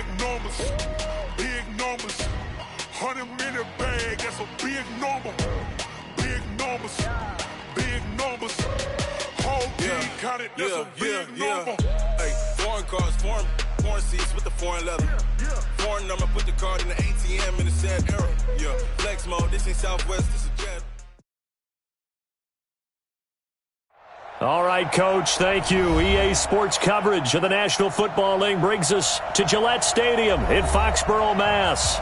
big numbers, big numbers. 100-minute bag, that's a big number. Big numbers, big numbers. Whole team counted, that's a big number. Hey, foreign cars, foreign seats with the foreign leather. Foreign number, put the card in the ATM in the sad era. Yeah, flex mode, this ain't Southwest, this is Jet. All right, Coach, thank you. EA Sports coverage of the National Football League brings us to Gillette Stadium in Foxborough, Mass.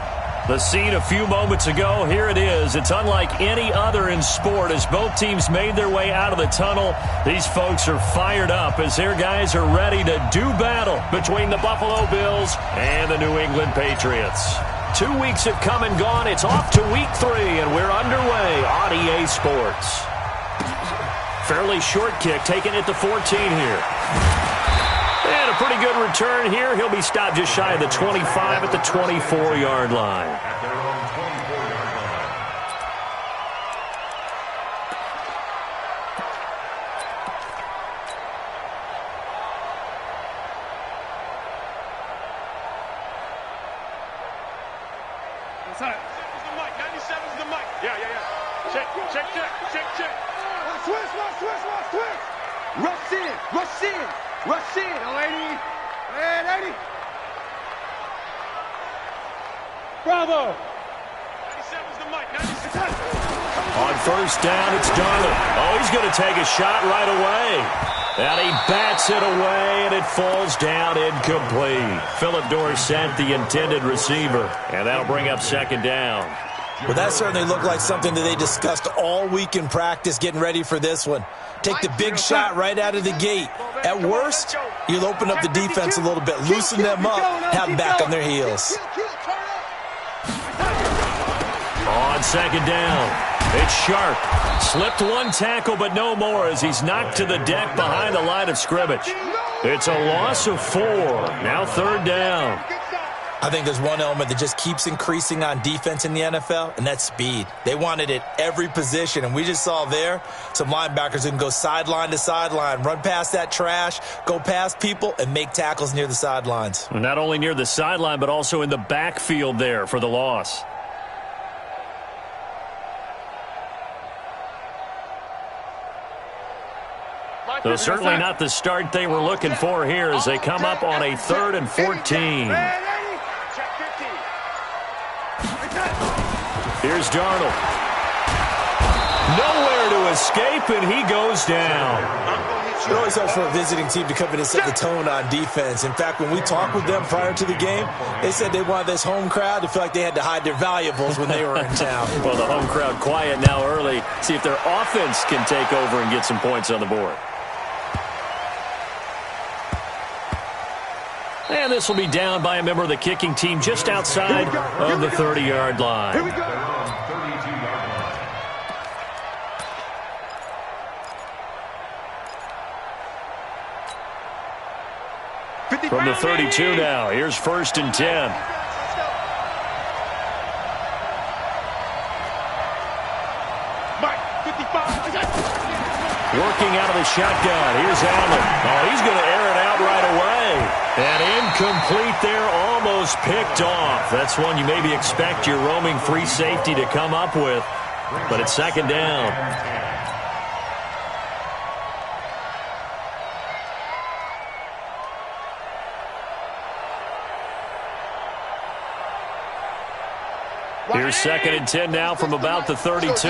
The scene a few moments ago, here it is. It's unlike any other in sport as both teams made their way out of the tunnel. These folks are fired up as their guys are ready to do battle between the Buffalo Bills and the New England Patriots. 2 weeks have come and gone. It's off to week 3, and we're underway on EA Sports. Fairly short kick, taking it to 14 here. And a pretty good return here. He'll be stopped just shy of the 25 at the 24-yard line. Inside. 97's the mic. 97's the mic. Yeah. Check. Switch. Rush in, lady. Hey, lady. Bravo. 97's the mic. 97. On first down, it's Darnold. Oh, he's going to take a shot right away. And he bats it away, and it falls down incomplete. Philip Dorsett, the intended receiver. And that'll bring up second down. Well, that certainly looked like something that they discussed all week in practice getting ready for this one. Take the big shot right out of the gate. At worst, you'll open up the defense a little bit, loosen them up, have them back on their heels. On second down, it's Sharp. Slipped one tackle, but no more as he's knocked to the deck behind the line of scrimmage. It's a loss of 4. Now third down. I think there's one element that just keeps increasing on defense in the NFL, and that's speed. They want it at every position, and we just saw there some linebackers who can go sideline to sideline, run past that trash, go past people, and make tackles near the sidelines. Not only near the sideline, but also in the backfield there for the loss. So certainly not the start they were looking for here as they come up on a 3rd and 14. Here's Darnold. Nowhere to escape, and he goes down. It always helps for a visiting team to come in and set the tone on defense. In fact, when we talked with them prior to the game, they said they wanted this home crowd to feel like they had to hide their valuables when they were in town. Well, the home crowd quiet now early. See if their offense can take over and get some points on the board. And this will be down by a member of the kicking team just outside of the 30-yard line. Here we go. From the 32 now, here's 1st and 10. Working out of the shotgun. Here's Allen. Oh, he's going to air it out right away. And incomplete there, almost picked off. That's one you maybe expect your roaming free safety to come up with. But it's second down. Here's 2nd and 10 now from about the 32.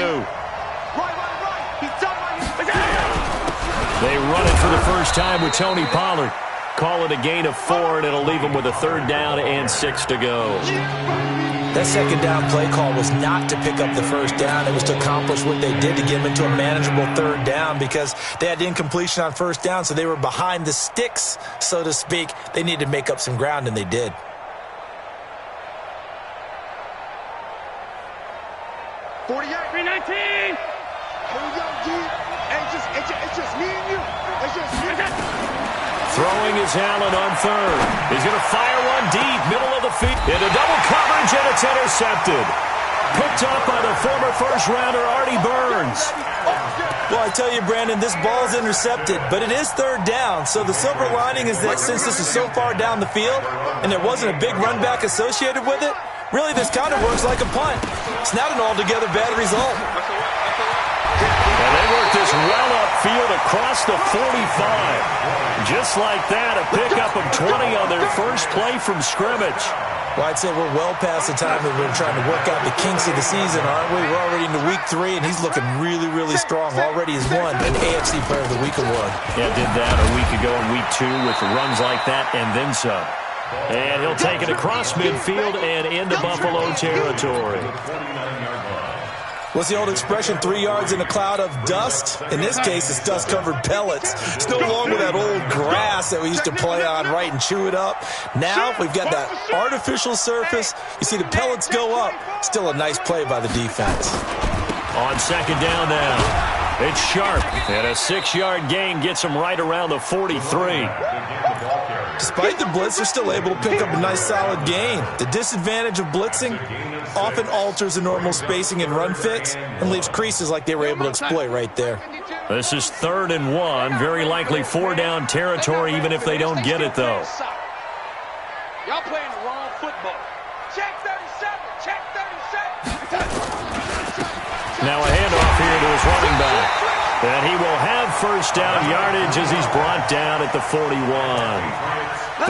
They run it for the first time with Tony Pollard. Call it a gain of 4, and it'll leave them with a 3rd down and 6 to go. That second down play call was not to pick up the first down. It was to accomplish what they did to get them into a manageable 3rd down because they had incompletion on first down, so they were behind the sticks, so to speak. They needed to make up some ground, and they did. Throwing is Allen on 3rd. He's going to fire one deep, middle of the field. Into double coverage, and it's intercepted. Picked up by the former first-rounder Artie Burns. Well, I tell you, Brandon, this ball's intercepted, but it is third down. So the silver lining is that since this is so far down the field and there wasn't a big run back associated with it, really this kind of works like a punt. It's not an altogether bad result. And they work this well upfield across the 45. Just like that, a pickup of 20 on their first play from scrimmage. Well, I'd say we're well past the time that we're trying to work out the kinks of the season, aren't we? We're already into week 3, and he's looking really, really strong. Already has won an AFC Player of the Week award. Yeah, did that a week ago in week 2 with runs like that and then some. And he'll take it across midfield and into Buffalo territory. What's the old expression, 3 yards in a cloud of dust? In this case, it's dust-covered pellets. It's no longer that old grass that we used to play on, right, and chew it up. Now we've got that artificial surface. You see the pellets go up. Still a nice play by the defense. On second down now, it's Sharp. And a 6-yard gain gets him right around the 43. Despite the blitz, they're still able to pick up a nice solid gain. The disadvantage of blitzing often alters the normal spacing and run fits and leaves creases like they were able to exploit right there. This is 3rd and 1. Very likely 4-down territory even if they don't get it, though. Y'all playing the wrong football. Check 37. Check 37. Now a handoff here to his running back. And he will have first down yardage as he's brought down at the 41.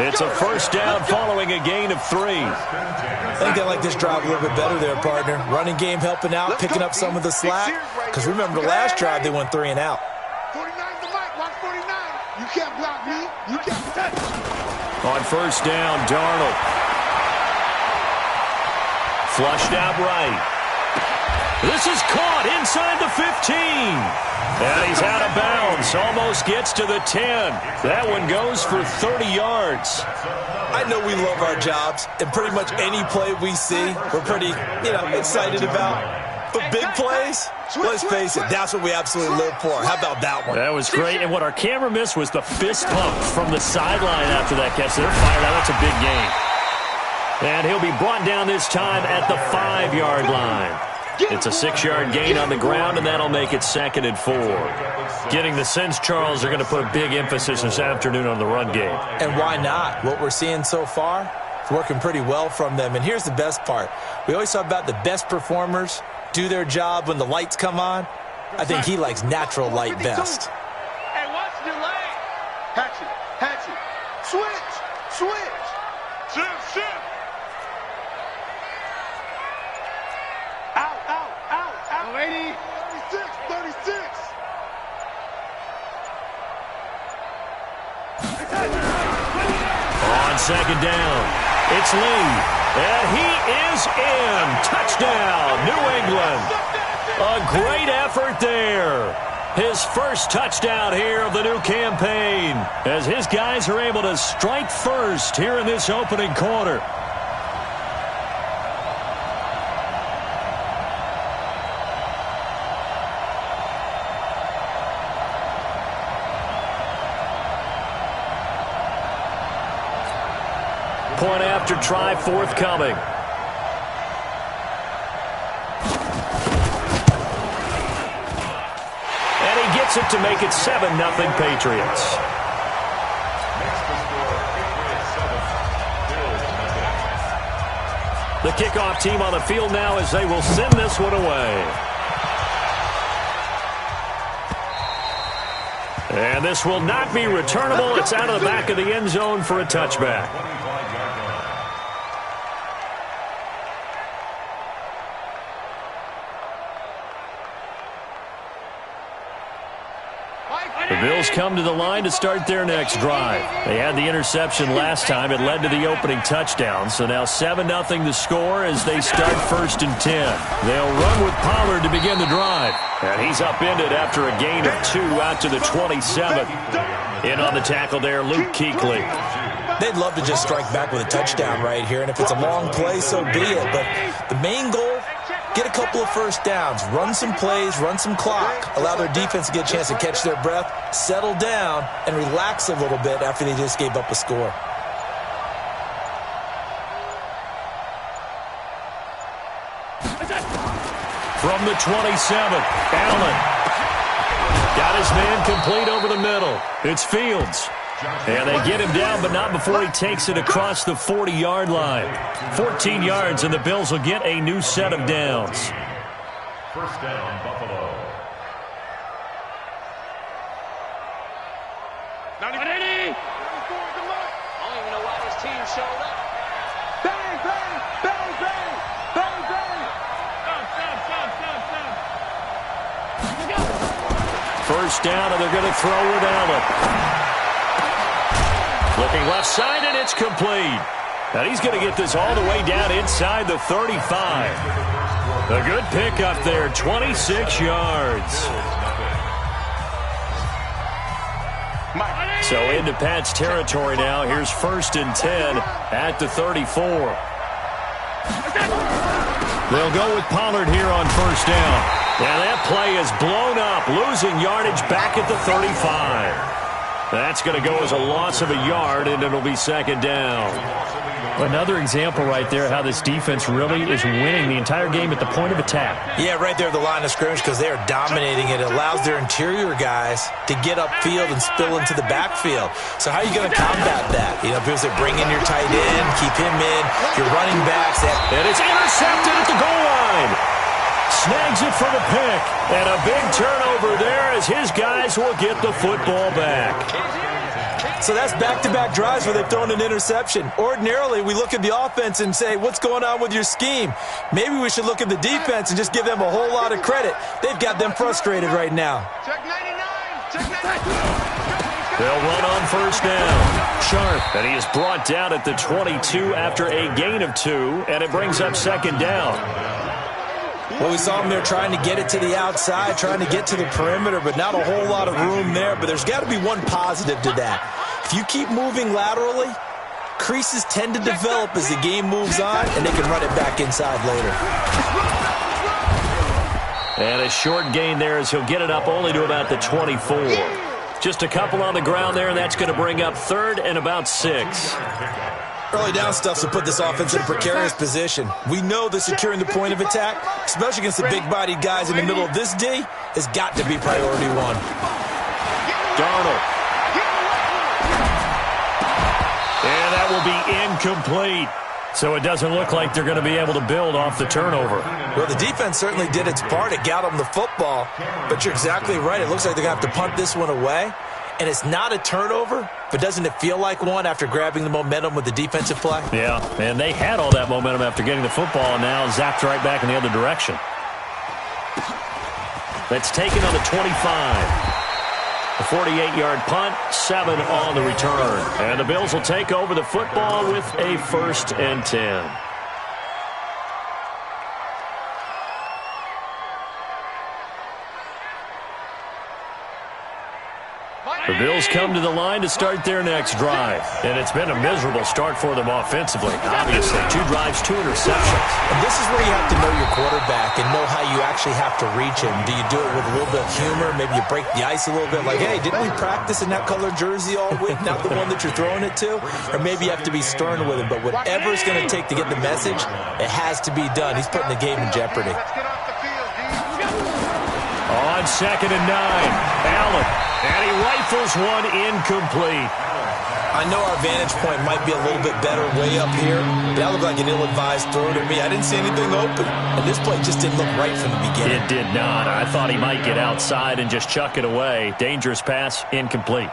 It's a first down following a gain of 3. I think they like this drive a little bit better there, partner. Running game helping out, picking up some of the slack. Because remember the last drive, they went 3 and out. 49 the mic. Watch 49. You can't block me. You can't touch me. On first down, Darnold. Flushed out right. This is caught inside the 15. And he's out of bounds. Almost gets to the 10. That one goes for 30 yards. I know we love our jobs, and pretty much any play we see, we're pretty, excited about. But big plays, let's face it, that's what we absolutely live for. How about that one? That was great. And what our camera missed was the fist pump from the sideline after that catch. They're fired out. That's a big gain. And he'll be brought down this time at the 5-yard line. It's a 6-yard gain on the ground, and that'll make it 2nd and 4. Getting the sense, Charles, they're going to put a big emphasis this afternoon on the run game. And why not? What we're seeing so far, it's working pretty well from them. And here's the best part. We always talk about the best performers do their job when the lights come on. I think he likes natural light best. Hey, watch the lane. Hatchet. Switch. Shift. Out. 80. 36. On second down, it's Lee. And he is in. Touchdown, New England. A great effort there. His first touchdown here of the new campaign as his guys are able to strike first here in this opening quarter. Point after try forthcoming. And he gets it to make it 7-0 Patriots. The kickoff team on the field now as they will send this one away. And this will not be returnable. It's out of the back of the end zone for a touchback. The Bills come to the line to start their next drive. They had the interception last time. It led to the opening touchdown. So now 7-0 the score as they start 1st and 10. They'll run with Pollard to begin the drive. And he's upended after a gain of 2 out to the 27. In on the tackle there, Luke Kuechly. They'd love to just strike back with a touchdown right here. And if it's a long play, so be it. But the main goal, get a couple of first downs, run some plays, run some clock, allow their defense to get a chance to catch their breath, settle down, and relax a little bit after they just gave up a score. From the 27, Allen. Got his man complete over the middle. It's Fields. And they get him down, but not before he takes it across the 40-yard line. 14 yards, and the Bills will get a new set of downs. First down, Buffalo. I don't even know why this team showed up. Bang, bang, bang, bang, bang, bang. First down, and they're going to throw with Allen. Looking left side, and it's complete. And he's going to get this all the way down inside the 35. A good pickup there, 26 yards. So into Pat's territory now. Here's 1st and 10 at the 34. They'll go with Pollard here on first down. And that play is blown up, losing yardage back at the 35. That's going to go as a loss of a yard, and it'll be second down. Another example right there how this defense really is winning the entire game at the point of attack. Yeah, right there at the line of scrimmage because they are dominating it. It allows their interior guys to get upfield and spill into the backfield. So how are you going to combat that? You know, because they bring in your tight end, keep him in, your running backs. And it's intercepted at the goal line. Snags it for the pick. And a big turnover there as his guys will get the football back. So that's back-to-back drives where they've thrown an interception. Ordinarily, we look at the offense and say, what's going on with your scheme? Maybe we should look at the defense and just give them a whole lot of credit. They've got them frustrated right now. Check 99. Check 99. They'll run on first down. Sharp, and he is brought down at the 22 after a gain of 2, and it brings up second down. Well, we saw him there trying to get it to the outside, trying to get to the perimeter, but not a whole lot of room there. But there's got to be one positive to that. If you keep moving laterally, creases tend to develop as the game moves on, and they can run it back inside later. And a short gain there as he'll get it up only to about the 24. Just a couple on the ground there, and that's going to bring up 3rd and about 6. Early down stuff to put this offense in a precarious position. We know that securing the point of attack, especially against the big-bodied guys in the middle of this D, has got to be priority 1. Darnold. And that will be incomplete. So it doesn't look like they're going to be able to build off the turnover. Well, the defense certainly did its part. It got them the football. But you're exactly right. It looks like they're going to have to punt this one away. And it's not a turnover, but doesn't it feel like one after grabbing the momentum with the defensive play? Yeah, and they had all that momentum after getting the football, and now zapped right back in the other direction. That's taken on the 25. A 48-yard punt, 7 on the return. And the Bills will take over the football with a 1st and 10. The Bills come to the line to start their next drive. And it's been a miserable start for them offensively. Obviously, 2 drives, 2 interceptions. And this is where you have to know your quarterback and know how you actually have to reach him. Do you do it with a little bit of humor? Maybe you break the ice a little bit like, hey, didn't we practice in that colored jersey all week? Not the one that you're throwing it to? Or maybe you have to be stern with him. But whatever it's going to take to get the message, it has to be done. He's putting the game in jeopardy. On 2nd and 9, Allen. And he rifles one incomplete. I know our vantage point might be a little bit better way up here, but that looked like an ill-advised throw to me. I didn't see anything open, and this play just didn't look right from the beginning. It did not. I thought he might get outside and just chuck it away. Dangerous pass, incomplete.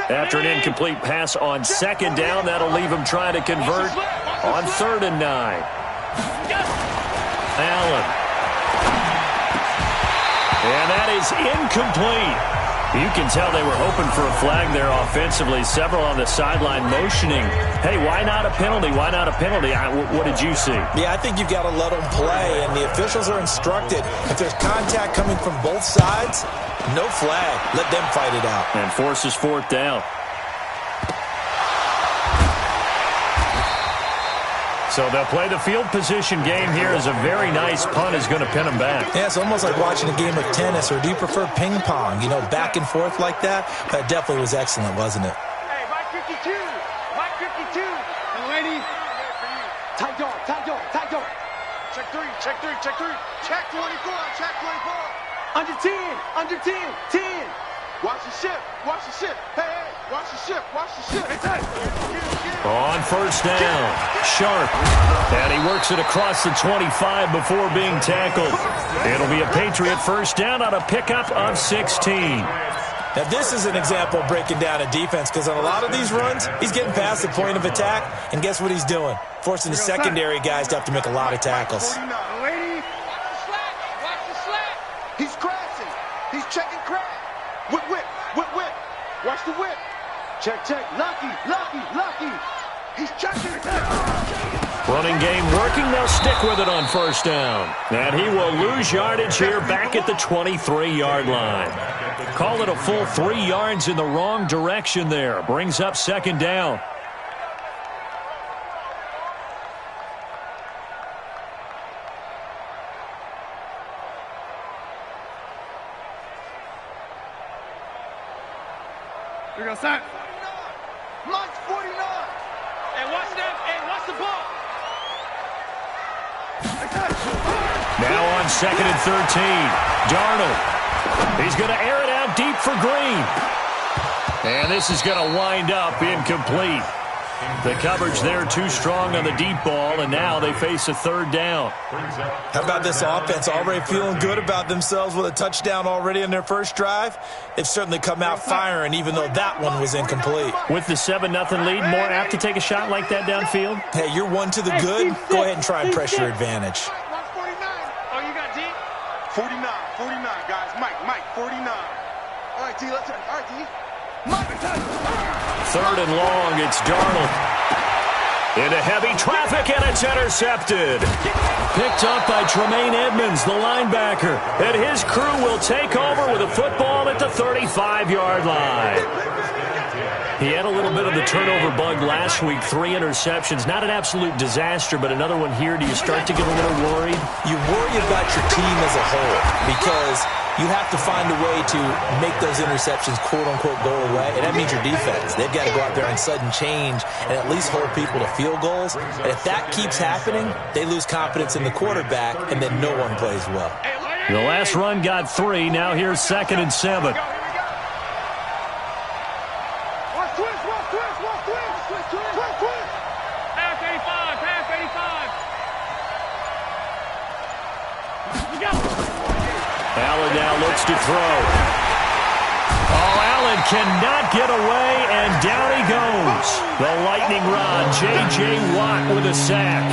After an incomplete pass on 2nd down, that'll leave him trying to convert on 3rd and 9. Allen. And that is incomplete. You can tell they were hoping for a flag there offensively. Several on the sideline motioning, hey, why not a penalty? Why not a penalty? What did you see? Yeah, I think you've got to let them play, and the officials are instructed. If there's contact coming from both sides, no flag. Let them fight it out. And forces 4th down. So they'll play the field position game here as a very nice punt is going to pin them back. Yeah, it's almost like watching a game of tennis, or do you prefer ping pong? You know, back and forth like that? That definitely was excellent, wasn't it? Hey, Mike 52. Mike 52. And ladies, Tight dog, tight dog, tight dog. Check 3, check 3, check 3. Check 24, check 24. Under 10, under 10, 10. Watch the ship, watch the ship. Hey, hey, watch the ship, watch the ship. On first down, Sharp. And he works it across the 25 before being tackled. It'll be a Patriot first down on a pickup of 16. Now, this is an example of breaking down a defense because on a lot of these runs, he's getting past the point of attack, and guess what he's doing? Forcing the secondary guys to have to make a lot of tackles. Watch the slack, watch the slack. He's crashing, he's checking crack. Whip, whip, whip, whip. Watch the whip. Check, check. Lucky, lucky, lucky. He's checking. Running game working. They'll stick with it on first down. And he will lose yardage here back at the 23-yard line. Call it a full 3 yards in the wrong direction there. Brings up second down. Here we go, son. Mike's 49. Hey, watch that. Hey, watch the ball. Now on second and 13. Darnold. He's going to air it out deep for Green. And this is going to wind up incomplete. The coverage there too strong on the deep ball, and now they face a third down. How about this offense already feeling good about themselves with a touchdown already in their first drive? They've certainly come out firing, even though that one was incomplete. With the 7-0 lead, more apt to take a shot like that downfield? Hey, you're one to the good. Go ahead and try and press your advantage. Watch 49. Oh, you got D? 49, 49, guys. Mike, 49. All right, D, let's turn. All right, D. Mike, Third and long, it's Darnold. Into heavy traffic, and it's intercepted. Picked up by Tremaine Edmonds, the linebacker. And his crew will take over with a football at the 35-yard line. He had a little bit of the turnover bug last week, 3 interceptions. Not an absolute disaster, but another one here. Do you start to get a little worried? You worry about your team as a whole because you have to find a way to make those interceptions, quote-unquote, go away. And that means your defense. They've got to go out there and sudden change and at least hold people to field goals. And if that keeps happening, they lose confidence in the quarterback, and then no one plays well. The last run got 3. Now here's second and 7. Allen now looks to throw. Oh, Allen cannot get away, and down he goes. The lightning rod, J.J. Watt with a sack.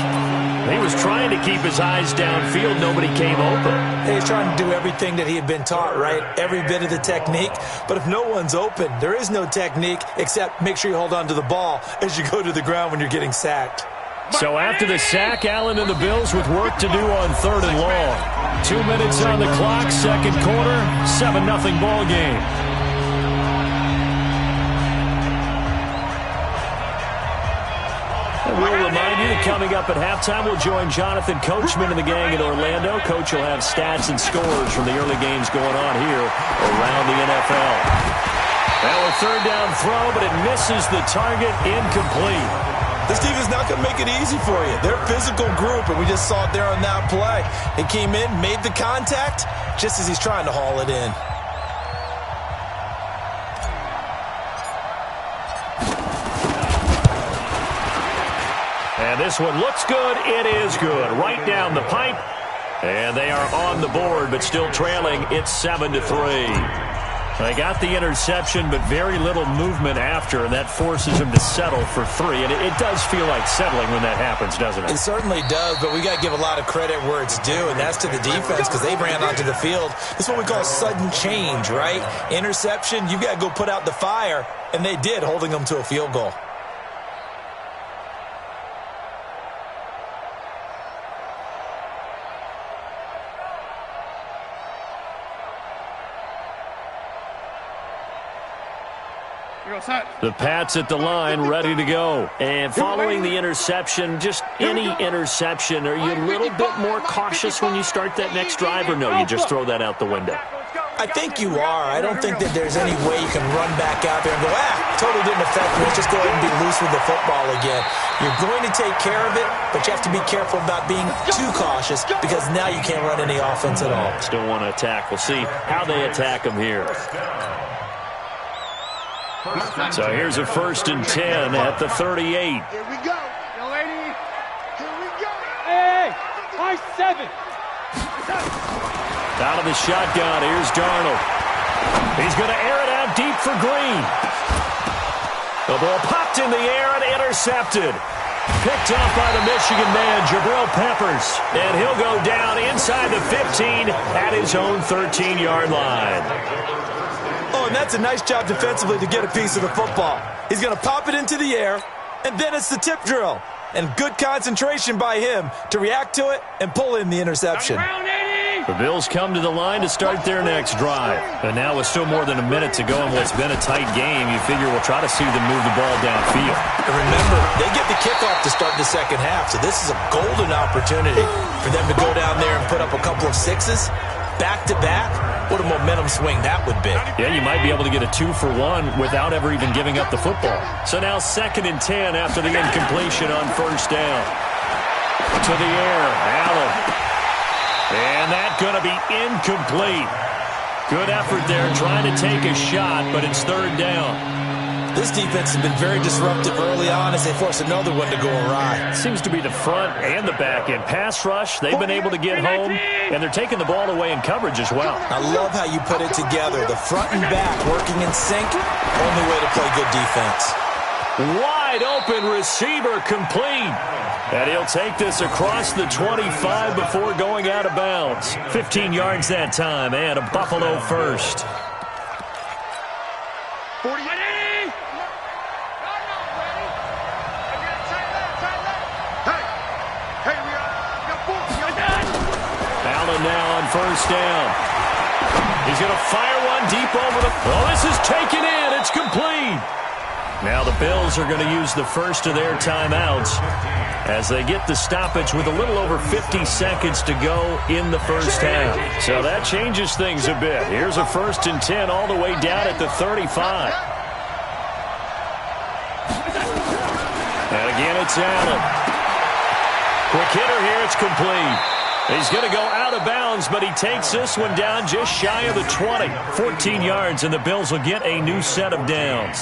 He was trying to keep his eyes downfield. Nobody came open. He's trying to do everything that he had been taught, right? Every bit of the technique. But if no one's open, there is no technique except make sure you hold on to the ball as you go to the ground when you're getting sacked. So after the sack, Allen and the Bills with work to do on third and long. 2 minutes on the clock, second quarter, 7-0 ball game. And we'll remind you that coming up at halftime, we'll join Jonathan Coachman and the gang in Orlando. Coach will have stats and scores from the early games going on here around the NFL. Well, a third down throw, but it misses the target, incomplete. This team is not going to make it easy for you. They're a physical group, and we just saw it there on that play. He came in, made the contact, just as he's trying to haul it in. And this one looks good. It is good. Right down the pipe. And they are on the board, but still trailing. It's 7-3. They got the interception, but very little movement after, and that forces them to settle for 3. And it does feel like settling when that happens, doesn't it? It certainly does, but we got to give a lot of credit where it's due, and that's to the defense because they ran onto the field. This is what we call sudden change, right? Interception, you've got to go put out the fire, and they did, holding them to a field goal. The Pats at the line, ready to go. And following the interception, just any interception, are you a little bit more cautious when you start that next drive, or no, you just throw that out the window? I think you are. I don't think that there's any way you can run back out there and go, totally didn't affect me. Let's just go ahead and be loose with the football again. You're going to take care of it, but you have to be careful about being too cautious because now you can't run any offense at all. Still want to attack. We'll see how they attack them here. So here's a 1st and 10 at the 38. Here we go. Yo, lady. Here we go. Hey, high 7. Out of the shotgun, here's Darnold. He's going to air it out deep for Green. The ball popped in the air and intercepted. Picked off by the Michigan man, Jabril Peppers. And he'll go down inside the 15 at his own 13-yard line. Oh, and that's a nice job defensively to get a piece of the football. He's going to pop it into the air, and then it's the tip drill. And good concentration by him to react to it and pull in the interception. The Bills come to the line to start their next drive. And now with still more than a minute to go in what's been a tight game, you figure we'll try to see them move the ball downfield. And remember, they get the kickoff to start the second half, so this is a golden opportunity for them to go down there and put up a couple of sixes back-to-back. What a momentum swing that would be. Yeah, you might be able to get a 2-for-1 without ever even giving up the football. So now 2nd and 10 after the incompletion on 1st down. To the air, Allen. And that's going to be incomplete. Good effort there trying to take a shot, but it's 3rd down. This defense has been very disruptive early on as they force another one to go awry. Seems to be the front and the back end. Pass rush, they've been able to get home, and they're taking the ball away in coverage as well. I love how you put it together. The front and back working in sync, only way to play good defense. Wide open receiver complete. And he'll take this across the 25 before going out of bounds. 15 yards that time, and a Buffalo first. 40. Allen now on 1st down. He's going to fire one deep over the... Oh, this is taken in. It's complete. Now the Bills are going to use the first of their timeouts as they get the stoppage with a little over 50 seconds to go in the first half. So that changes things a bit. Here's a 1st and 10 all the way down at the 35. And again, it's Allen. Quick hitter here. It's complete. He's going to go out of bounds, but he takes this one down just shy of the 20. 14 yards, and the Bills will get a new set of downs.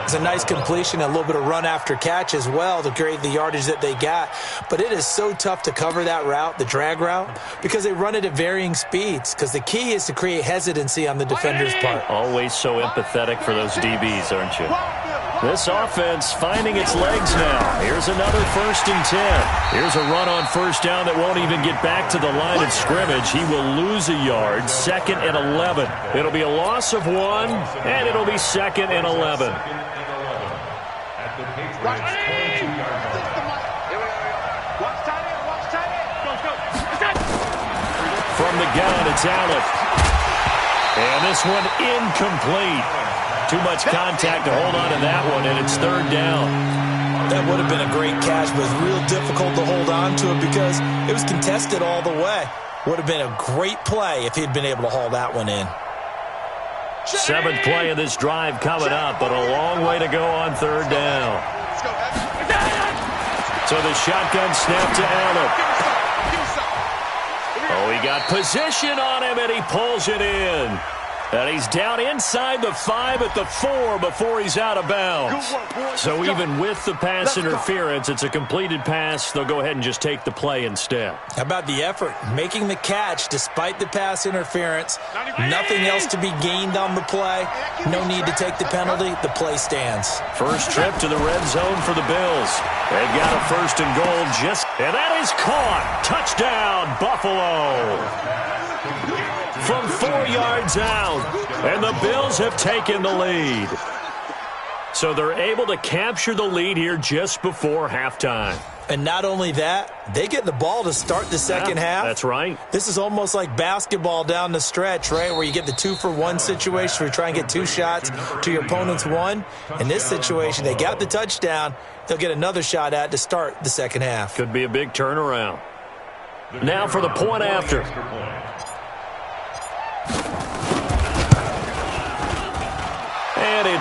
It's a nice completion, a little bit of run after catch as well to create the yardage that they got. But it is so tough to cover that route, the drag route, because they run it at varying speeds. Because the key is to create hesitancy on the defender's part. Always so empathetic for those DBs, aren't you? This offense finding its legs now. Here's another 1st and 10. Here's a run on 1st down that won't even get back to the line of scrimmage. He will lose a yard. 2nd and 11. It'll be a loss of 1, and it'll be 2nd and 11. From the gun, it's Allen. And this one incomplete. Too much contact to hold on to that one, and it's 3rd down. That would have been a great catch, but it was real difficult to hold on to it because it was contested all the way. Would have been a great play if he'd been able to haul that one in. 7th play of this drive coming up, but a long way to go on 3rd down. So the shotgun snap to Allen. Oh, he got position on him, and he pulls it in. And he's down inside the 5 at the 4 before he's out of bounds. So even with the pass interference, it's a completed pass. They'll go ahead and just take the play instead. How about the effort? Making the catch despite the pass interference. Nothing else to be gained on the play. No need to take the penalty. The play stands. First trip to the red zone for the Bills. They've got a 1st and goal and that is caught. Touchdown, Buffalo. From 4 yards out, and the Bills have taken the lead. So they're able to capture the lead here just before halftime. And not only that, they get the ball to start the second half. That's right. This is almost like basketball down the stretch, right, where you get the 2-for-1 situation where you try and get 2 shots to your opponent's 1. In this situation, they got the touchdown. They'll get another shot at to start the second half. Could be a big turnaround. Now for the point after.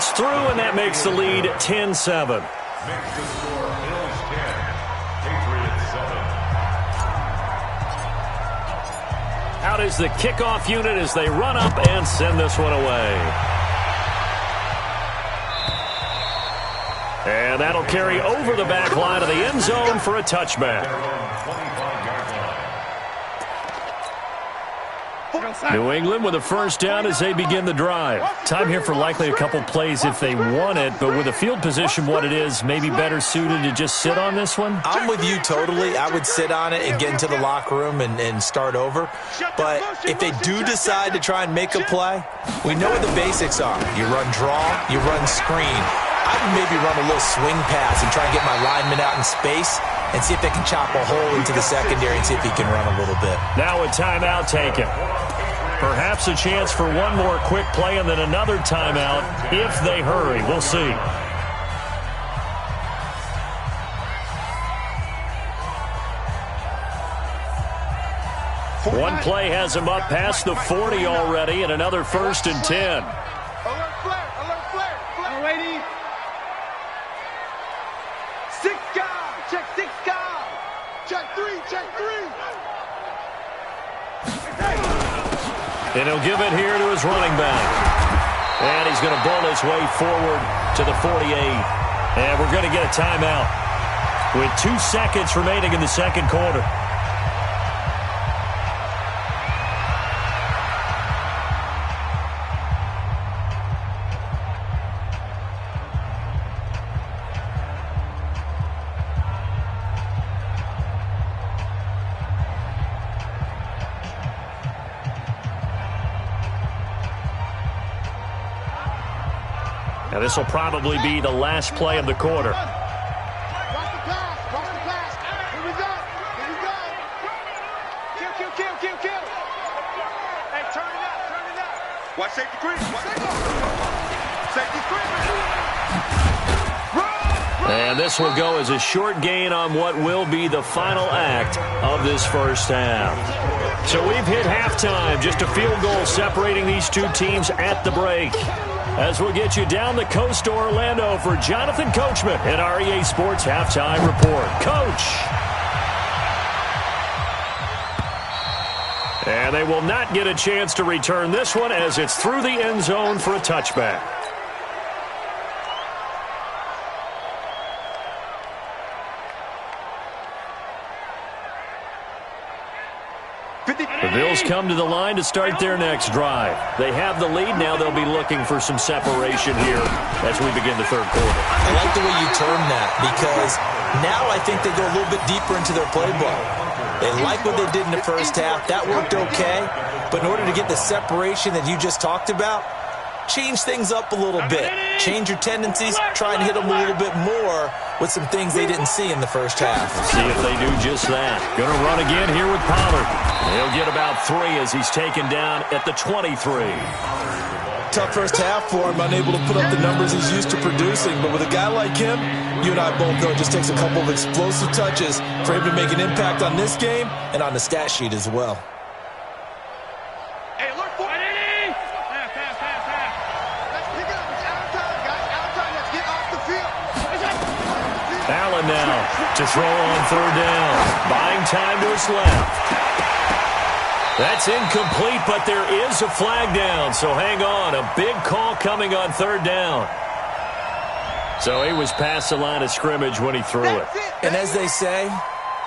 It's through, and that makes the lead 10-7. Makes the score Bills 10, Patriots 7. Out is the kickoff unit as they run up and send this one away. And that'll carry over the back line of the end zone for a touchback. New England with a first down as they begin the drive. Time here for likely a couple plays if they want it, but with the field position what it is, maybe better suited to just sit on this one? I'm with you totally. I would sit on it and get into the locker room and start over. But if they do decide to try and make a play, we know what the basics are. You run draw, you run screen. I would maybe run a little swing pass and try and get my lineman out in space and see if they can chop a hole into the secondary and see if he can run a little bit. Now a timeout taken. Perhaps a chance for one more quick play and then another timeout if they hurry. We'll see. One play has him up past the 40 already and another 1st and 10. Alert flare, alert flare. Alrighty. 6 guys. Check 6 guys. Check 3, check 3. And he'll give it here to his running back. And he's going to bull his way forward to the 48. And we're going to get a timeout with 2 seconds remaining in the second quarter. Now, this will probably be the last play of the quarter. Watch the pass. Watch the pass. Here we go. Here we go. Kill, kill, kill, kill, kill. Hey, turn it up. Turn it up. Watch safety creep. Safety creep. And this will go as a short gain on what will be the final act of this first half. So we've hit halftime. Just a field goal separating these two teams at the break. As we'll get you down the coast to Orlando for Jonathan Coachman at our EA Sports Halftime Report. Coach! And they will not get a chance to return this one as it's through the end zone for a touchback. The Bills come to the line to start their next drive. They have the lead. Now they'll be looking for some separation here as we begin the third quarter. I like the way you term that because now I think they go a little bit deeper into their playbook. They like what they did in the first half. That worked okay. But in order to get the separation that you just talked about, change things up a little bit. Change your tendencies. Try and hit them a little bit more with some things they didn't see in the first half. See if they do just that. Going to run again here with Pollard. He'll get about 3 as he's taken down at the 23. Tough first half for him, unable to put up the numbers he's used to producing. But with a guy like him, you and I both know it just takes a couple of explosive touches for him to make an impact on this game and on the stat sheet as well. Hey, alert for it. Let's pick it up. It's out of time, guys. Out of time. Let's get off the field. Allen now to throw on third down. Buying time to his left. That's incomplete, but there is a flag down, so hang on. A big call coming on third down. So he was past the line of scrimmage when he threw it. And as they say,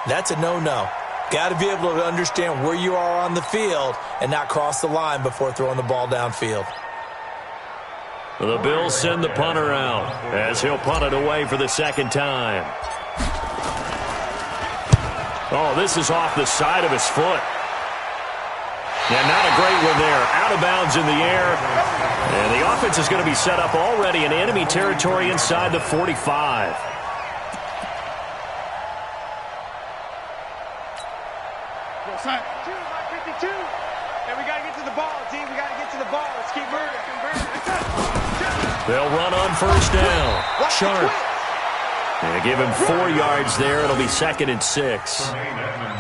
that's a no-no. Got to be able to understand where you are on the field and not cross the line before throwing the ball downfield. The Bills send the punter out as he'll punt it away for the second time. Oh, this is off the side of his foot. Yeah, not a great one there. Out of bounds in the air. And the offense is going to be set up already in enemy territory inside the 45. Side. 52. And we got to get to the ball, team. We got to get to the ball. Let's keep moving. They'll run on first down. Sharp. And give him 4 yards there. It'll be 2nd and 6.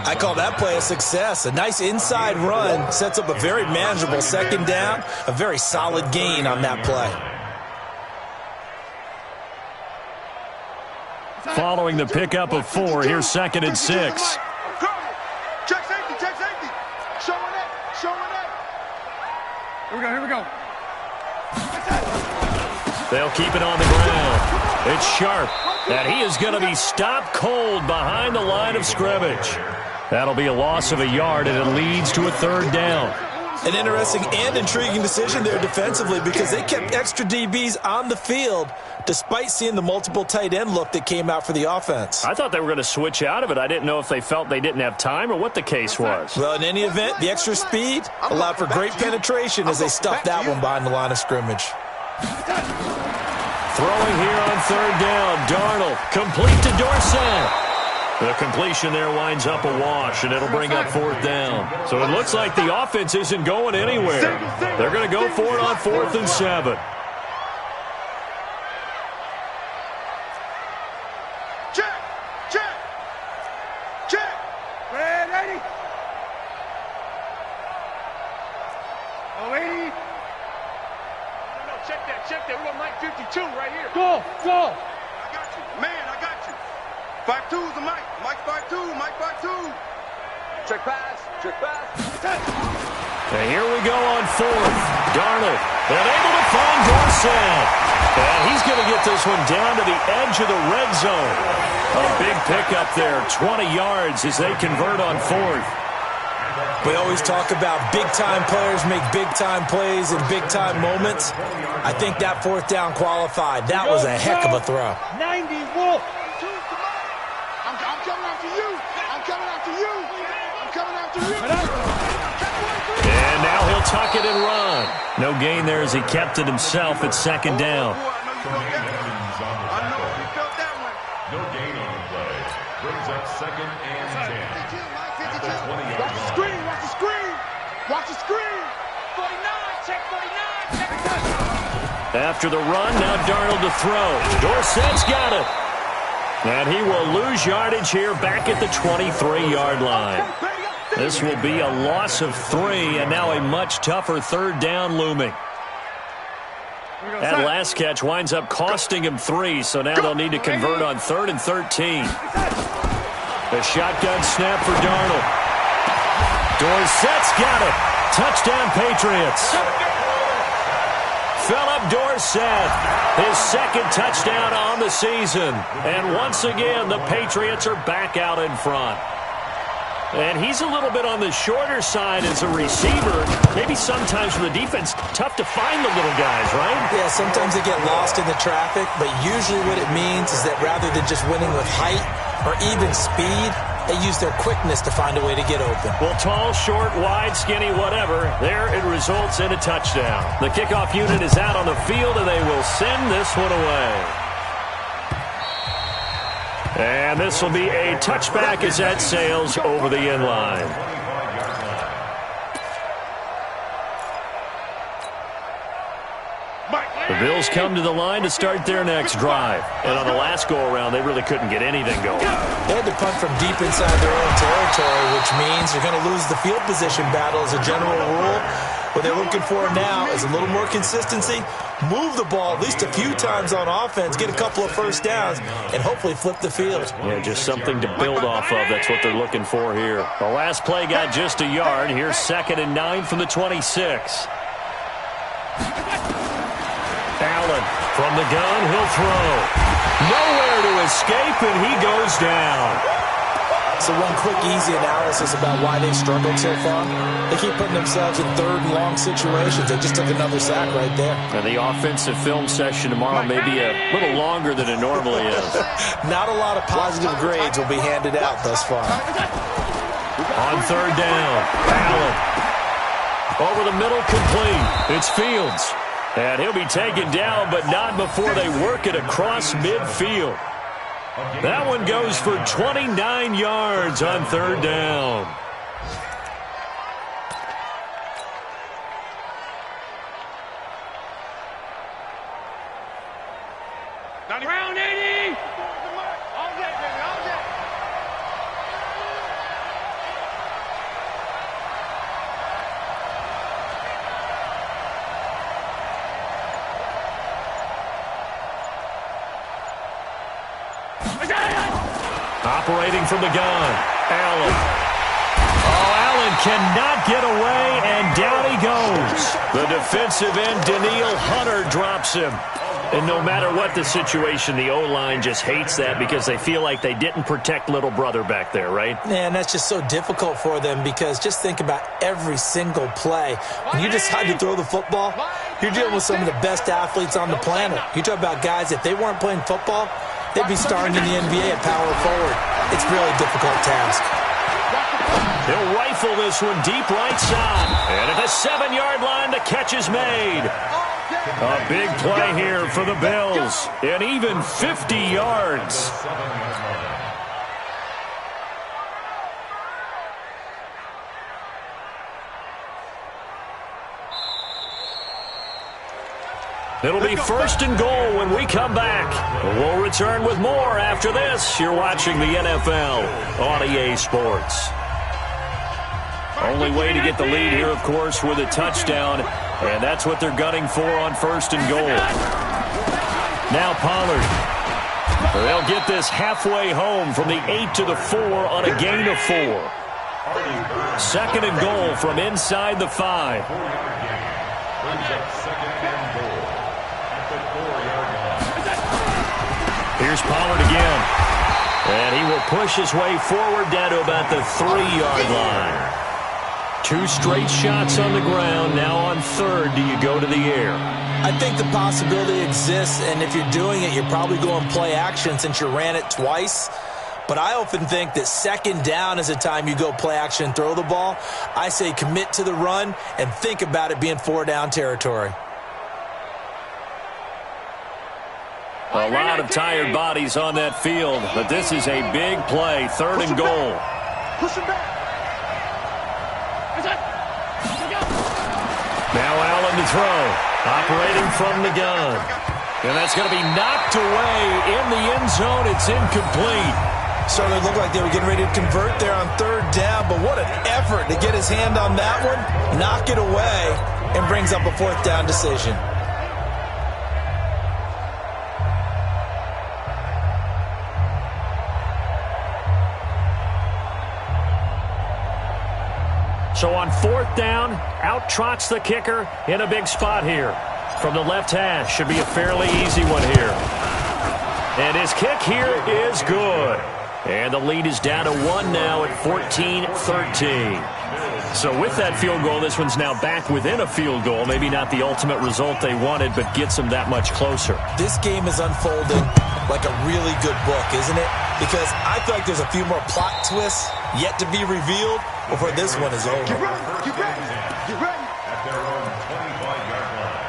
I call that play a success. A nice inside run sets up a very manageable second down. A very solid gain on that play. following the pickup of 4. Here's 2nd and 6. Check safety, check safety. Showing it, showing it. Here we go. They'll keep it on the ground. It's Sharp, and he is going to be stopped cold behind the line of scrimmage. That'll be a loss of a yard, and it leads to a 3rd down. An interesting and intriguing decision there defensively because they kept extra DBs on the field despite seeing the multiple tight end look that came out for the offense. I thought they were going to switch out of it. I didn't know if they felt they didn't have time or what the case was. Well, in any event, the extra speed allowed for great penetration as they stuffed that one behind the line of scrimmage. Throwing here on 3rd down. Darnold, complete to Dorsett. The completion there winds up a wash, and it'll bring up 4th down. So it looks like the offense isn't going anywhere. They're going to go for it on 4th and 7. Check. Red 80. Oh, 80. No, check that. We're on Mike 52 right here. Go. I got you. Man, I got you. 5-2 is the Mike. Mike 5-2. Check pass. And here we go on 4th. Darnold, and able to find Dorsett. And he's going to get this one down to the edge of the red zone. A big pickup there, 20 yards as they convert on 4th. We always talk about big-time players make big-time plays in big-time moments. I think that 4th down qualified. That was a heck of a throw. 90 Wolf. I'm coming after you. And now he'll tuck it and run. No gain there as he kept it himself at 2nd down. I know you felt that one. No gain on the play. Brings up 2nd and 10. Watch the screen. 49, check 49. After the run, now Darnold to throw. Dorsett's got it. And he will lose yardage here back at the 23-yard line. This will be a loss of 3, and now a much tougher 3rd down looming. That last catch winds up costing him 3, so now they'll need to convert on 3rd and 13. The shotgun snap for Darnold. Dorsett's got it. Touchdown, Patriots. Philip Dorsett, his 2nd touchdown on the season. And once again, the Patriots are back out in front. And he's a little bit on the shorter side as a receiver. Maybe sometimes for the defense, tough to find the little guys, right? Yeah, sometimes they get lost in the traffic, but usually what it means is that rather than just winning with height or even speed, they use their quickness to find a way to get open. Well, tall, short, wide, skinny, whatever, there it results in a touchdown. The kickoff unit is out on the field, and they will send this one away. And this will be a touchback as that sails over the end line. The Bills come to the line to start their next drive. And on the last go-around, they really couldn't get anything going. They had to punt from deep inside their own territory, which means you're going to lose the field position battle as a general rule. What they're looking for now is a little more consistency, move the ball at least a few times on offense, get a couple of first downs, and hopefully flip the field. Yeah, just something to build off of. That's what they're looking for here. The last play got just a yard. Here's 2nd and 9 from the 26. Allen from the gun, he'll throw. Nowhere to escape, and he goes down. So one quick, easy analysis about why they've struggled so far. They keep putting themselves in 3rd and long situations. They just took another sack right there. And the offensive film session tomorrow may be a little longer than it normally is. Not a lot of positive grades will be handed out thus far. On 3rd down, Allen. Over the middle, complete. It's Fields. And he'll be taken down, but not before they work it across midfield. That one goes for 29 yards on 3rd down. Round 80! All day, baby, all day. Operating from the gun, Allen. Oh, Allen cannot get away, and down he goes. The defensive end, Danielle Hunter, drops him. And no matter what the situation, the O-line just hates that because they feel like they didn't protect little brother back there, right? Man, that's just so difficult for them because just think about every single play. When you decide to throw the football, you're dealing with some of the best athletes on the planet. You talk about guys, if they weren't playing football, they'd be starring in the NBA at power forward. It's a really difficult task. He'll rifle this one deep right side. And at the 7-yard line, the catch is made. A big play here for the Bills. And even 50 yards. It'll be first and goal when we come back. We'll return with more after this. You're watching the NFL on EA Sports. Only way to get the lead here, of course, with a touchdown. And that's what they're gunning for on first and goal. Now Pollard. They'll get this halfway home from the 8 to the 4 on a gain of 4. Second and goal from inside the 5. Here's Pollard again. And he will push his way forward down to about the 3-yard line. 2 straight shots on the ground. Now on third, do you go to the air? I think the possibility exists, and if you're doing it, you're probably going play action since you ran it twice. But I often think that second down is a time you go play action and throw the ball. I say commit to the run and think about it being 4-down territory. A lot of tired bodies on that field, but this is a big play, third and goal. Push him back. Now Allen to throw, operating from the gun. And that's going to be knocked away in the end zone. It's incomplete. Certainly looked like they were getting ready to convert there on third down, but what an effort to get his hand on that one, knock it away, and brings up a 4th down decision. So on 4th down, out trots the kicker in a big spot here. From the left hash, should be a fairly easy one here. And his kick here is good. And the lead is down to 1 now at 14-13. So with that field goal, this one's now back within a field goal. Maybe not the ultimate result they wanted, but gets them that much closer. This game is unfolding like a really good book, isn't it? Because I feel like there's a few more plot twists yet to be revealed before this one is over. Get ready. Get ready. Get ready. At their own 25-yard line.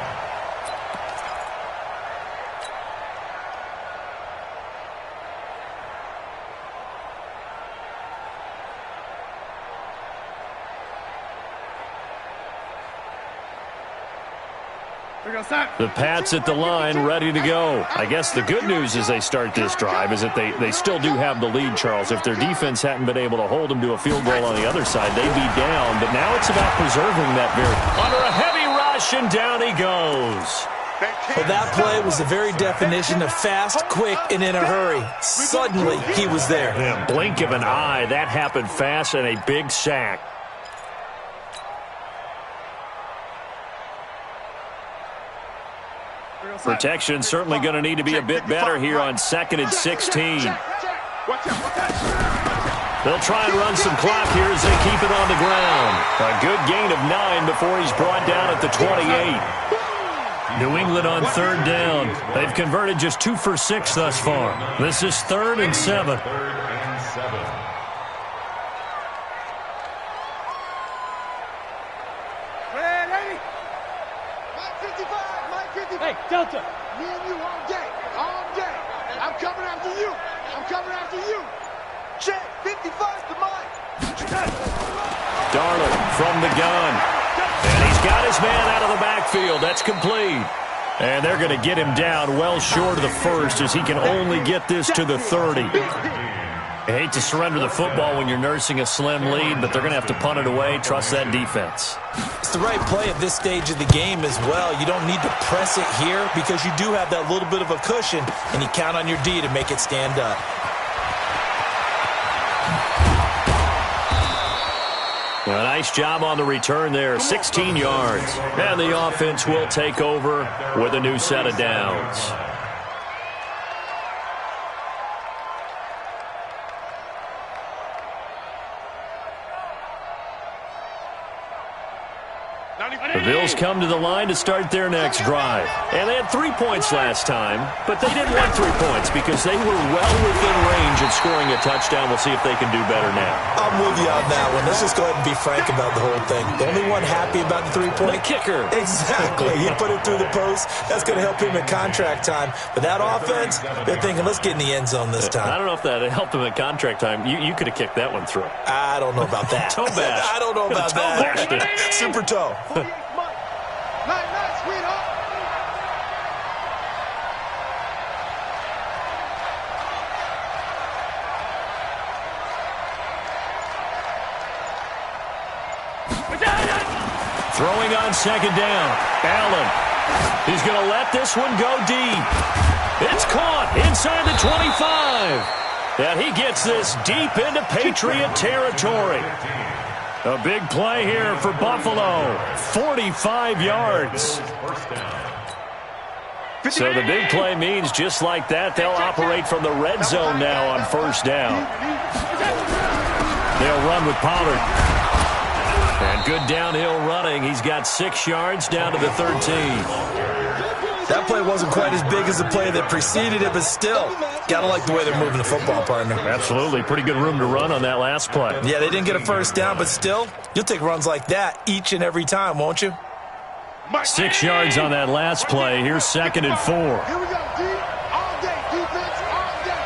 The Pats at the line, ready to go. I guess the good news as they start this drive is that they still do have the lead, Charles. If their defense hadn't been able to hold them to a field goal on the other side, they'd be down. But now it's about preserving that under a heavy rush, and down he goes. Well, that play was the very definition of fast, quick, and in a hurry. Suddenly, he was there. Yeah, blink of an eye. That happened fast, and a big sack. Protection certainly going to need to be a bit better here on 2nd and 16. They'll try and run some clock here as they keep it on the ground. A good gain of 9 before he's brought down at the 28. New England on 3rd down. They've converted just 2 for 6 thus far. This is 3rd and 7. Hey, Delta. Me and you all day. All day. I'm coming after you. I'm coming after you. Check. 55 to mine. Darnold from the gun. And he's got his man out of the backfield. That's complete. And they're going to get him down well short of the first as he can only get this to the 30. I hate to surrender the football when you're nursing a slim lead, but they're going to have to punt it away. Trust that defense. It's the right play at this stage of the game as well. You don't need to press it here because you do have that little bit of a cushion, and you count on your D to make it stand up. A nice job on the return there, 16 yards. And the offense will take over with a new set of downs. The Bills come to the line to start their next drive. And they had 3 points last time, but they didn't want 3 points because they were well within range of scoring a touchdown. We'll see if they can do better now. I'm with you on that one. Let's just go ahead and be frank about the whole thing. The only one happy about the 3-point? The kicker. Exactly. He put it through the post. That's going to help him in contract time. But that offense, they're thinking, let's get in the end zone this time. I don't know if that helped him in contract time. You could have kicked that one through. I don't know about that. Toe bash. I don't know about that. Super toe. Sweetheart. Throwing on second down. Allen. He's going to let this one go deep. It's caught inside the 25. And he gets this deep into Patriot territory. A big play here for Buffalo. 45 yards. So the big play means just like that, they'll operate from the red zone now on first down. They'll run with Pollard. And good downhill running. He's got 6 yards down to the 13. That play wasn't quite as big as the play that preceded it, but still, gotta like the way they're moving the football, partner. Absolutely. Pretty good room to run on that last play. Yeah, they didn't get a first down, but still, you'll take runs like that each and every time, won't you? 6 yards on that last play. Here's 2nd and 4. Here we go, D. All day, defense, all day.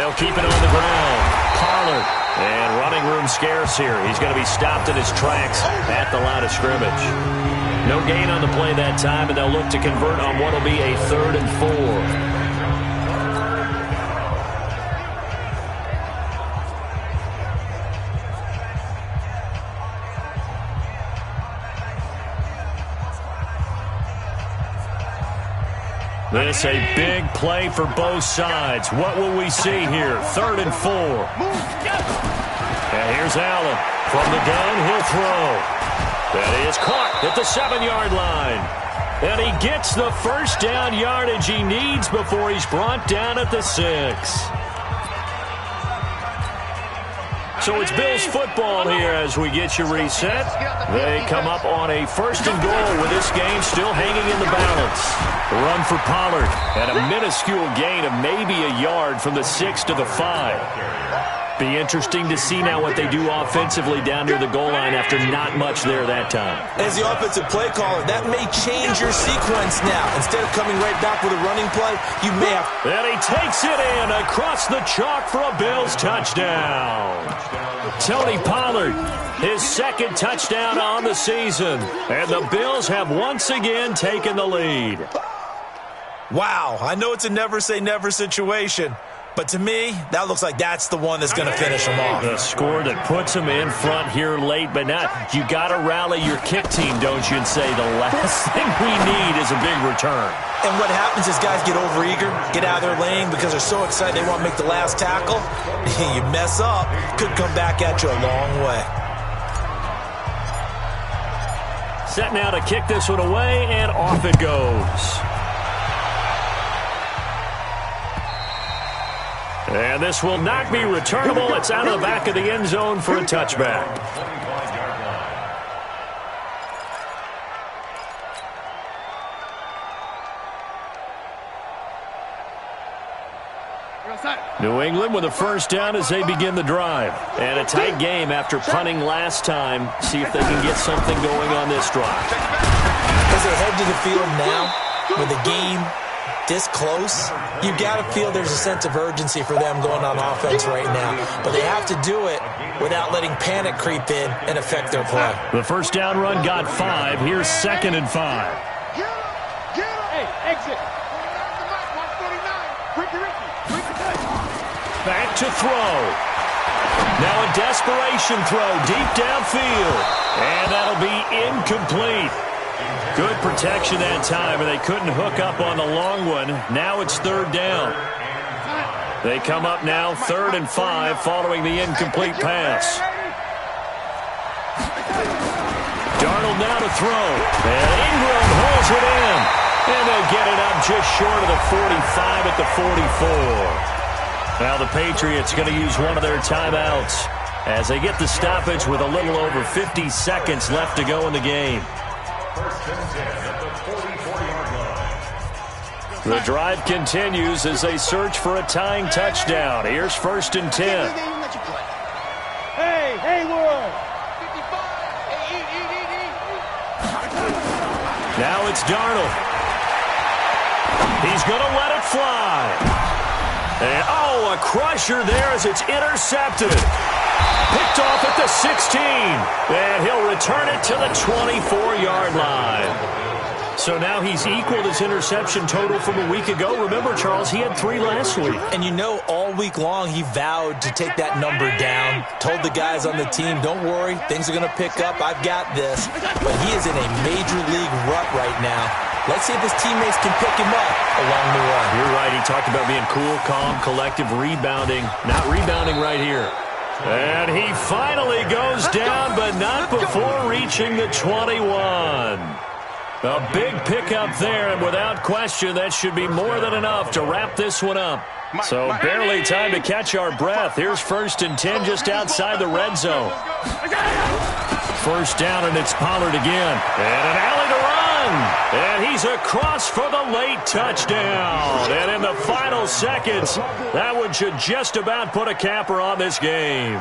They'll keep it on the ground. Pollard. And running room scarce here. He's going to be stopped in his tracks at the line of scrimmage. No gain on the play that time, and they'll look to convert on what will be a 3rd and 4. This a big play for both sides. What will we see here? 3rd and 4. And here's Allen. From the gun, he'll throw. That is caught at the 7-yard line. And he gets the first down yardage he needs before he's brought down at the 6. So it's Bills football here as we get you reset. They come up on a 1st and goal with this game still hanging in the balance. Run for Pollard and a minuscule gain of maybe a yard from the 6 to the 5. Be interesting to see now what they do offensively down near the goal line after not much there that time. As the offensive play caller, that may change your sequence now. Instead of coming right back with a running play, you may have... And he takes it in across the chalk for a Bills touchdown. Tony Pollard, his 2nd touchdown on the season. And the Bills have once again taken the lead. Wow, I know it's a never-say-never situation, but to me, that looks like that's the one that's going to finish them off. The score that puts them in front here late, but not. You got to rally your kick team, don't you, and say the last thing we need is a big return. And what happens is guys get overeager, get out of their lane because they're so excited they want to make the last tackle. You mess up, could come back at you a long way. Set now to kick this one away, and off it goes. And this will not be returnable. It's out of the back of the end zone for a touchback. New England with a first down as they begin the drive. And a tight game after punting last time. See if they can get something going on this drive. As they head to the field now with the game this close, you got to feel there's a sense of urgency for them going on offense right now. But they have to do it without letting panic creep in and affect their play. The first down run got 5. Here's 2nd and 5. Hey, exit. Back to throw. Now a desperation throw deep downfield. And that'll be incomplete. Good protection that time, and they couldn't hook up on the long one. Now it's 3rd down. They come up now 3rd and 5 following the incomplete pass. Darnold now to throw. And Ingram holds it in. And they'll get it up just short of the 45 at the 44. Now the Patriots going to use one of their timeouts as they get the stoppage with a little over 50 seconds left to go in the game. First and 10 at the 44-yard line. The drive continues as they search for a tying touchdown. Here's 1st and 10. Hey, Haywood! Now it's Darnold. He's going to let it fly. And, a crusher there as it's intercepted. Picked off at the 16. And he'll return it to the 24-yard line. So now he's equaled his interception total from a week ago. Remember, Charles, he had 3 last week. And all week long he vowed to take that number down. Told the guys on the team, don't worry, things are going to pick up. I've got this. But he is in a major league rut right now. Let's see if his teammates can pick him up along the way. You're right. He talked about being cool, calm, collective, rebounding. Not rebounding right here. And he finally goes down, but not before reaching the 21. A big pickup there, and without question, that should be more than enough to wrap this one up. So barely time to catch our breath. Here's 1st and 10 just outside the red zone. 1st down, and it's Pollard again. And an alley to run. And he's across for the late touchdown. And in the final seconds, that one should just about put a capper on this game.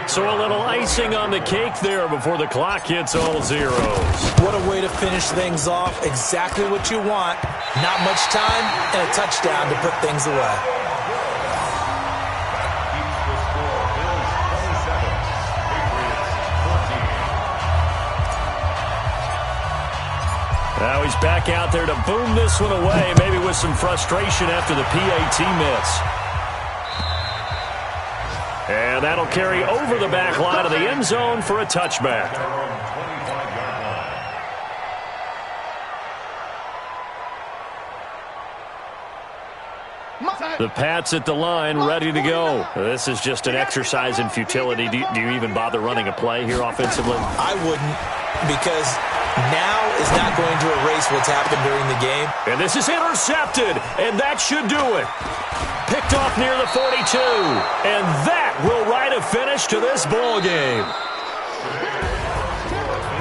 So a little icing on the cake there before the clock hits all zeros. What a way to finish things off. Exactly what you want. Not much time and a touchdown to put things away. Now he's back out there to boom this one away, maybe with some frustration after the PAT miss. And that'll carry over the back line of the end zone for a touchback. The Pats at the line, ready to go. This is just an exercise in futility. Do you even bother running a play here offensively? I wouldn't, because now is not going to erase what's happened during the game. And this is intercepted, and that should do it. Picked off near the 42, and that will write a finish to this ball game.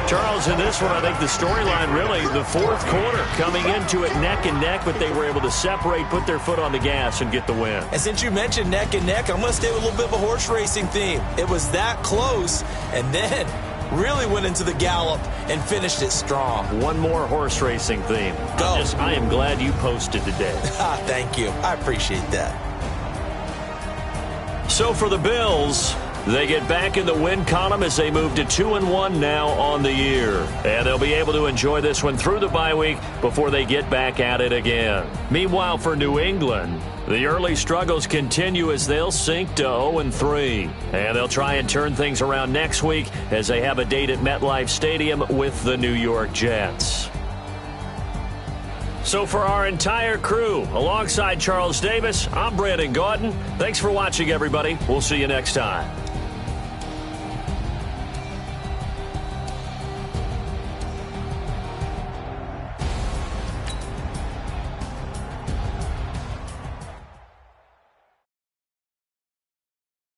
Charles, in this one, I think the storyline really, the 4th quarter, coming into it neck and neck, but they were able to separate, put their foot on the gas, and get the win. And since you mentioned neck and neck, I'm going to stay with a little bit of a horse racing theme. It was that close, and then really went into the gallop and finished it strong. One more horse racing theme. Go. I am glad you posted today. Thank you. I appreciate that. So for the Bills, they get back in the win column as they move to 2-1 now on the year. And they'll be able to enjoy this one through the bye week before they get back at it again. Meanwhile, for New England, the early struggles continue as they'll sink to 0-3. And they'll try and turn things around next week as they have a date at MetLife Stadium with the New York Jets. So for our entire crew, alongside Charles Davis, I'm Brandon Gaudin. Thanks for watching, everybody. We'll see you next time.